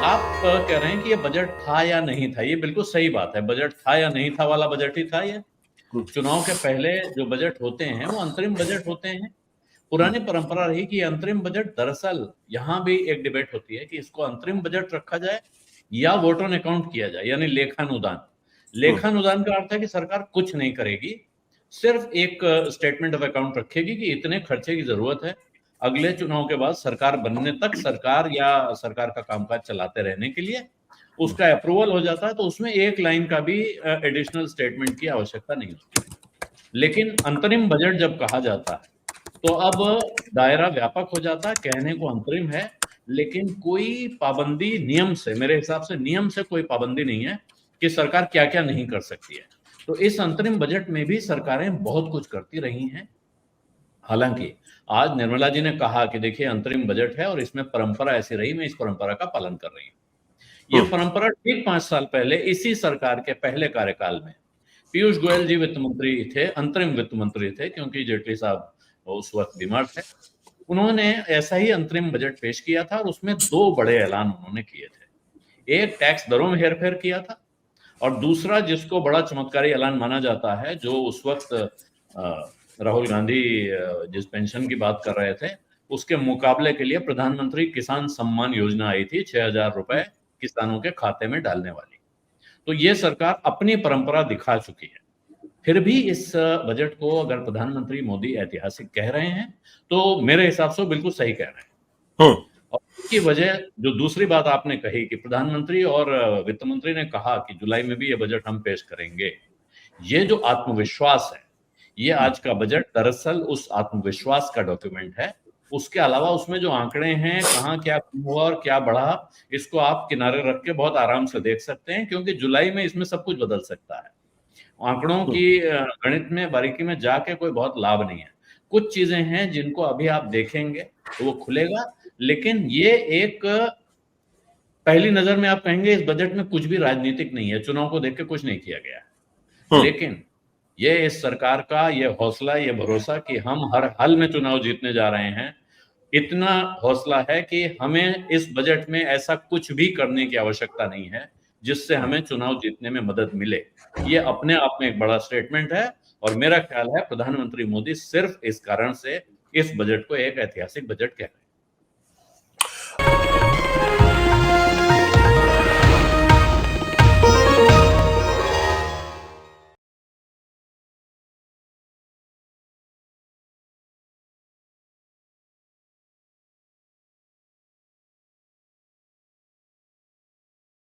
आप कह रहे हैं कि ये बजट था या नहीं था, ये बिल्कुल सही बात है। बजट था या नहीं था वाला बजट ही था ये। चुनाव के पहले जो बजट होते हैं वो अंतरिम बजट होते हैं। पुरानी परंपरा रही कि अंतरिम बजट, दरअसल यहाँ भी एक डिबेट होती है कि इसको अंतरिम बजट रखा जाए या वोट ऑन अकाउंट किया जाए, यानी लेखानुदान। लेखानुदान का अर्थ है कि सरकार कुछ नहीं करेगी, सिर्फ एक स्टेटमेंट ऑफ अकाउंट रखेगी कि इतने खर्चे की जरूरत है। अगले चुनाव के बाद सरकार बनने तक सरकार या सरकार का कामकाज चलाते रहने के लिए उसका अप्रूवल हो जाता है, तो उसमें एक लाइन का भी एडिशनल स्टेटमेंट की आवश्यकता नहीं होती है। लेकिन अंतरिम बजट जब कहा जाता है तो अब दायरा व्यापक हो जाता है। कहने को अंतरिम है, लेकिन कोई पाबंदी नियम से, मेरे हिसाब से नियम से कोई पाबंदी नहीं है कि सरकार क्या क्या नहीं कर सकती है। तो इस अंतरिम बजट में भी सरकारें बहुत कुछ करती रही हैं। हालांकि आज निर्मला जी ने कहा कि देखिए अंतरिम बजट है और इसमें परंपरा ऐसी रही, मैं इस परंपरा का पालन कर रही हूँ। ये परंपरा ठीक 5 साल पहले इसी सरकार के पहले कार्यकाल में पीयूष गोयल जी वित्त मंत्री थे, अंतरिम वित्त मंत्री थे, क्योंकि जेटली साहब उस वक्त बीमार थे। उन्होंने ऐसा ही अंतरिम बजट पेश किया था और उसमें दो बड़े ऐलान उन्होंने किए थे। एक, टैक्स दरों में हेरफेर किया था, और दूसरा, जिसको बड़ा चमत्कारी ऐलान माना जाता है, जो उस वक्त राहुल गांधी जिस पेंशन की बात कर रहे थे उसके मुकाबले के लिए प्रधानमंत्री किसान सम्मान योजना आई थी, 6,000 रुपए किसानों के खाते में डालने वाली। तो ये सरकार अपनी परंपरा दिखा चुकी है। फिर भी इस बजट को अगर प्रधानमंत्री मोदी ऐतिहासिक कह रहे हैं तो मेरे हिसाब से बिल्कुल सही कह रहे हैं। और इसकी वजह, जो दूसरी बात आपने कही कि प्रधानमंत्री और वित्त मंत्री ने कहा कि जुलाई में भी ये बजट हम पेश करेंगे, ये जो आत्मविश्वास है, ये आज का बजट दरअसल उस आत्मविश्वास का डॉक्यूमेंट है। उसके अलावा उसमें जो आंकड़े हैं, कहाँ क्या कम हुआ और क्या बढ़ा, इसको आप किनारे रख के बहुत आराम से देख सकते हैं, क्योंकि जुलाई में इसमें सब कुछ बदल सकता है। आंकड़ों की गणित में बारीकी में जाके कोई बहुत लाभ नहीं है। कुछ चीजें हैं जिनको अभी आप देखेंगे तो वो खुलेगा, लेकिन ये एक, पहली नजर में आप कहेंगे इस बजट में कुछ भी राजनीतिक नहीं है, चुनाव को देख के कुछ नहीं किया गया है। लेकिन ये इस सरकार का ये हौसला, ये भरोसा कि हम हर हाल में चुनाव जीतने जा रहे हैं, इतना हौसला है कि हमें इस बजट में ऐसा कुछ भी करने की आवश्यकता नहीं है जिससे हमें चुनाव जीतने में मदद मिले। ये अपने आप में एक बड़ा स्टेटमेंट है, और मेरा ख्याल है प्रधानमंत्री मोदी सिर्फ इस कारण से इस बजट को एक ऐतिहासिक बजट कह रहे हैं।